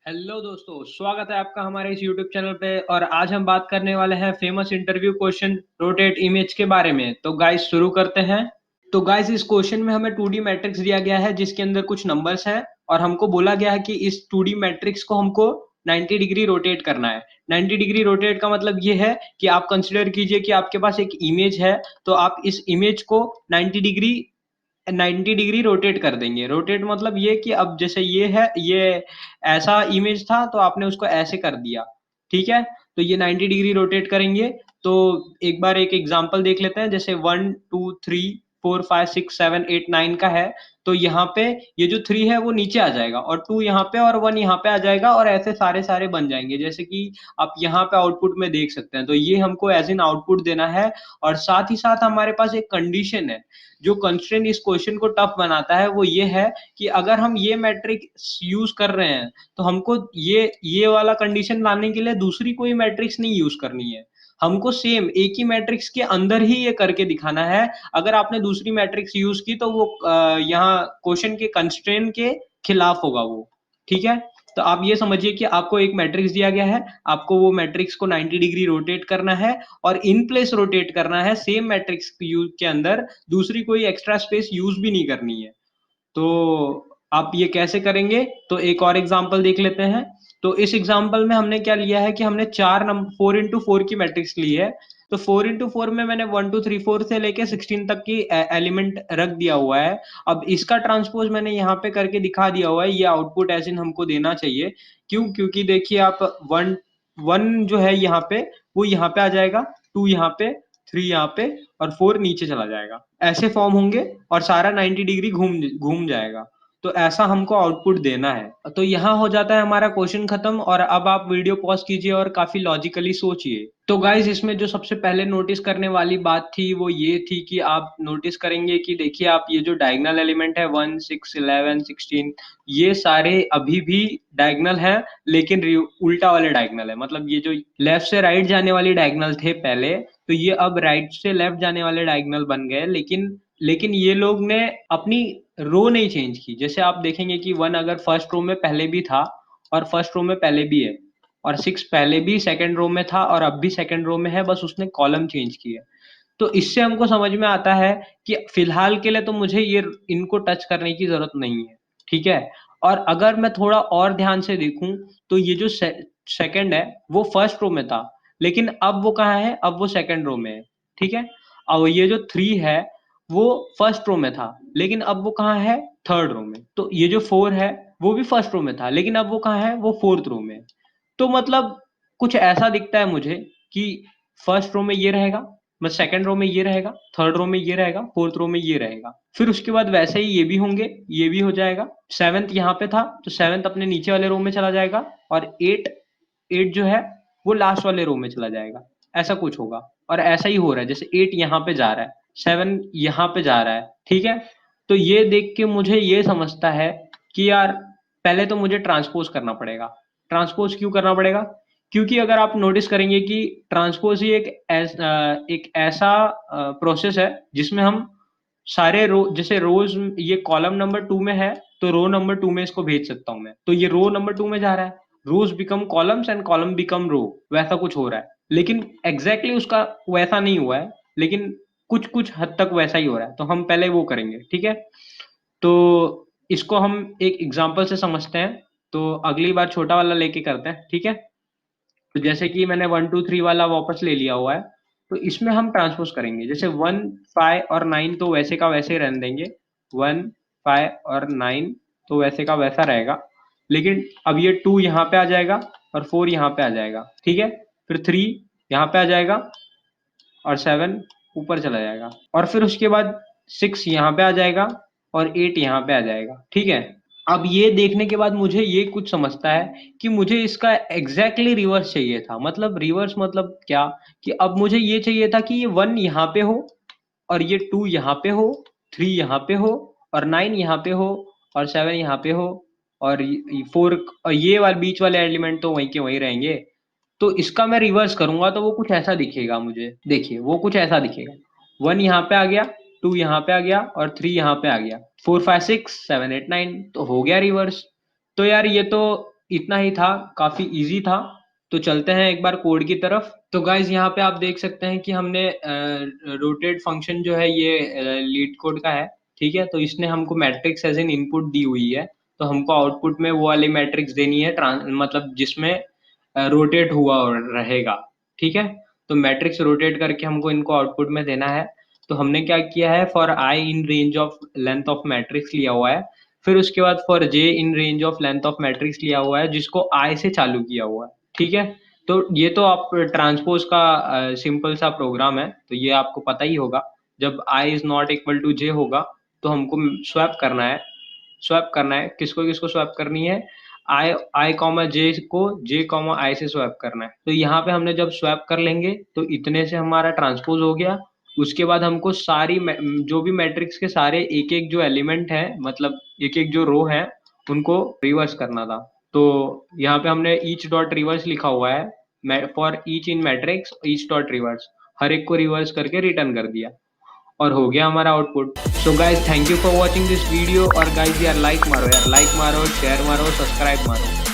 Hello दोस्तों, स्वागत है आपका हमारे इस यूट्यूब चैनल पे। और आज हम बात करने वाले हैं famous interview question rotate image के बारे में। तो गाइस शुरू करते हैं। तो गाइस इस क्वेश्चन में हमें 2D मैट्रिक्स दिया गया है जिसके अंदर कुछ नंबर्स हैं और हमको बोला गया है कि इस 2D मैट्रिक्स को हमको 90 डिग्री रोटेट करना है। 90 डिग्री रोटेट का मतलब ये है कि आप कंसिडर कीजिए कि आपके पास एक इमेज है, तो आप इस इमेज को 90 डिग्री 90 डिग्री रोटेट कर देंगे। रोटेट मतलब ये कि अब जैसे ये है, ये ऐसा इमेज था तो आपने उसको ऐसे कर दिया। ठीक है, तो ये 90 डिग्री रोटेट करेंगे। तो एक बार एक एग्जांपल देख लेते हैं। जैसे 1 2 3 4 5 6 7 8 9 का है, तो यहाँ पे ये जो 3 है वो नीचे आ जाएगा और 2 यहाँ पे और 1 यहाँ पे आ जाएगा और ऐसे सारे सारे बन जाएंगे, जैसे कि आप यहाँ पे आउटपुट में देख सकते हैं। तो ये हमको एज इन आउटपुट देना है। और साथ ही साथ हमारे पास एक कंडीशन है। जो कंस्ट्रेंट इस क्वेश्चन को टफ बनाता है वो ये है कि अगर हम ये मैट्रिक्स यूज कर रहे हैं तो हमको ये वाला कंडीशन लाने के लिए दूसरी कोई मैट्रिक्स नहीं यूज करनी है। हमको सेम एक ही मैट्रिक्स के अंदर ही ये करके दिखाना है। अगर आपने दूसरी मैट्रिक्स यूज की तो वो यहाँ क्वेश्चन के कंस्ट्रेंट के खिलाफ होगा वो। ठीक है, तो आप ये समझिए कि आपको एक मैट्रिक्स दिया गया है, आपको वो मैट्रिक्स को 90 डिग्री रोटेट करना है और इन प्लेस रोटेट करना है सेम मैट्रिक्स के अंदर। दूसरी कोई एक्स्ट्रा स्पेस यूज भी नहीं करनी है। तो आप ये कैसे करेंगे, तो एक और एग्जांपल देख लेते हैं। तो इस एग्जांपल में हमने क्या लिया है कि हमने 4 की मैट्रिक्स ली है। तो 4 में मैंने 1 2 3 4 से लेके 16 तक की एलिमेंट रख दिया हुआ है। अब इसका ट्रांसपोज मैंने यहाँ पे करके दिखा दिया हुआ है। ये आउटपुट एज इन हमको देना चाहिए। क्यों? क्योंकि देखिए आप वन वन जो है यहाँ पे, वो यहाँ पे आ जाएगा, 2 यहाँ पे, 3 यहाँ पे और 4 नीचे चला जाएगा। ऐसे फॉर्म होंगे और सारा 90 डिग्री घूम घूम जाएगा। तो ऐसा हमको आउटपुट देना है। तो यहाँ हो जाता है हमारा क्वेश्चन खत्म। और अब आप वीडियो पॉज कीजिए और काफी लॉजिकली सोचिए। तो गाइज इसमें जो सबसे पहले नोटिस करने वाली बात थी वो ये थी कि आप नोटिस करेंगे कि देखिए आप ये जो डायगोनल एलिमेंट है 1 6 11 16, ये सारे अभी भी डायगोनल है, लेकिन उल्टा वाले डायगोनल है। मतलब ये जो लेफ्ट से राइट जाने वाली डायगोनल थे पहले, तो ये अब राइट से लेफ्ट जाने वाले डायगोनल बन गए। लेकिन ये लोग ने अपनी रो नहीं चेंज की। जैसे आप देखेंगे कि 1 अगर फर्स्ट रो में पहले भी था और फर्स्ट रो में पहले भी है, और 6 पहले भी सेकंड रो में था और अब भी सेकंड रो में है, बस उसने कॉलम चेंज किया। तो इससे हमको समझ में आता है कि फिलहाल के लिए तो मुझे ये इनको टच करने की जरूरत नहीं है। ठीक है, और अगर मैं थोड़ा और ध्यान से देखूं तो ये जो सेकंड है वो फर्स्ट रो में था, लेकिन अब वो कहाँ है? अब वो सेकंड रो में है। ठीक है, और ये जो 3 है वो फर्स्ट रो में था, लेकिन अब वो कहाँ है? थर्ड रो में। तो ये जो 4 है वो भी फर्स्ट रो में था, लेकिन अब वो कहाँ है? वो फोर्थ रो में है। तो मतलब कुछ ऐसा दिखता है मुझे कि फर्स्ट रो में ये रहेगा, मतलब सेकंड रो में ये रहेगा, थर्ड रो में ये रहेगा, फोर्थ रो में ये रहेगा। फिर उसके बाद वैसे ही ये भी होंगे, ये भी हो जाएगा। सेवेंथ यहाँ पे था तो सेवेंथ अपने नीचे वाले रो में चला जाएगा और एट एट जो है वो लास्ट वाले रो में चला जाएगा। ऐसा कुछ होगा और ऐसा ही हो रहा है। जैसे 8 यहाँ पे जा रहा है, 7 यहाँ पे जा रहा है। ठीक है, तो ये देख के मुझे ये समझता है कि यार पहले तो मुझे ट्रांसपोज करना पड़ेगा। ट्रांसपोज क्यों करना पड़ेगा? क्योंकि अगर आप नोटिस करेंगे कि ट्रांसपोज ही एक ऐसा प्रोसेस है जिसमें हम सारे रो, जैसे रोज ये कॉलम नंबर 2 में है तो रो नंबर 2 में इसको भेज सकता हूं मैं। तो ये रो नंबर 2 में जा रहा है, rows become columns and column become row, वैसा कुछ हो रहा है। लेकिन एग्जैक्टली उसका वैसा नहीं हुआ है, लेकिन कुछ कुछ हद तक वैसा ही हो रहा है। तो हम पहले वो करेंगे। ठीक है, तो इसको हम एक एग्जांपल से समझते हैं। तो अगली बार छोटा वाला लेके करते हैं। ठीक है, तो जैसे कि मैंने 1 2 3 वाला वापस ले लिया हुआ है, तो इसमें हम ट्रांसपोज करेंगे। जैसे 1 5 और 9 तो वैसे का वैसे ही रहने देंगे। 1 5 और 9 तो वैसे का वैसा रहेगा, लेकिन अब ये 2 यहाँ पे आ जाएगा और 4 यहाँ पे आ जाएगा। ठीक है, फिर 3 यहाँ पे आ जाएगा और 7 ऊपर चला जाएगा, और फिर उसके बाद 6 यहाँ पे आ जाएगा और 8 यहाँ पे आ जाएगा। ठीक है, अब ये देखने के बाद मुझे ये कुछ समझता है कि मुझे इसका एग्जैक्टली रिवर्स चाहिए था। मतलब रिवर्स मतलब क्या? कि अब मुझे ये चाहिए था कि ये 1 यहाँ पे हो और ये 2 यहाँ पे हो, 3 यहाँ पे हो और 9 यहाँ पे हो और 7 यहाँ पे हो और 4, और ये वाले बीच वाले एलिमेंट तो वहीं के वहीं रहेंगे। तो इसका मैं रिवर्स करूंगा तो वो कुछ ऐसा दिखेगा मुझे। देखिए वो कुछ ऐसा दिखेगा, 1 यहाँ पे आ गया, 2 यहाँ पे आ गया और 3 यहाँ पे आ गया, 4 5 6 7 8 9, तो हो गया रिवर्स। तो यार ये तो इतना ही था, काफ़ी ईज़ी था। तो चलते हैं एक बार कोड की तरफ। तो गाइज़ यहाँ पे आप देख सकते हैं कि हमने रोटेट फंक्शन जो है ये लीड कोड का है, ठीक है? तो इसने हमको मैट्रिक्स एज़ एन इनपुट दी हुई है, तो हमको आउटपुट में वो वाली मैट्रिक्स देनी है मतलब जिसमें रोटेट हुआ और रहेगा, ठीक है? तो मैट्रिक्स रोटेट करके हमको इनको आउटपुट में देना है। तो हमने क्या किया है, for I in range of length of matrix लिया हुआ है, फिर उसके बाद for J in range of length of matrix लिया हुआ है, जिसको आई से चालू किया हुआ है, ठीक है? तो ये तो आप ट्रांसपोज़ का सिंपल सा प्रोग्राम है, तो ये आपको पता ही होगा। जब I is not equal to जे होगा, तो हमको स्वैप करना है। स्वैप करना है, किसको-किसको स्वैप करनी है? आई आई कॉमा जे को जे कॉमा आई से स्वैप करना है। तो यहाँ पे हमने जब स्वैप कर लेंगे, तो इतने से हमारा ट्रांसपोज़ हो गया। उसके बाद हमको सारी जो भी मैट्रिक्स के सारे एक-एक जो एलिमेंट हैं, मतलब एक-एक जो रो हैं, उनको रिवर्स करना था। तो यहाँ पे हमने ईच डॉट रिवर्स लिखा हुआ है, for each in matrix each dot reverse, हर एक को रिवर्स करके रिटर्न कर दिया और हो गया हमारा output. So guys thank you for watching this video. और गाइस यार लाइक मारो, शेयर मारो, सब्सक्राइब मारो।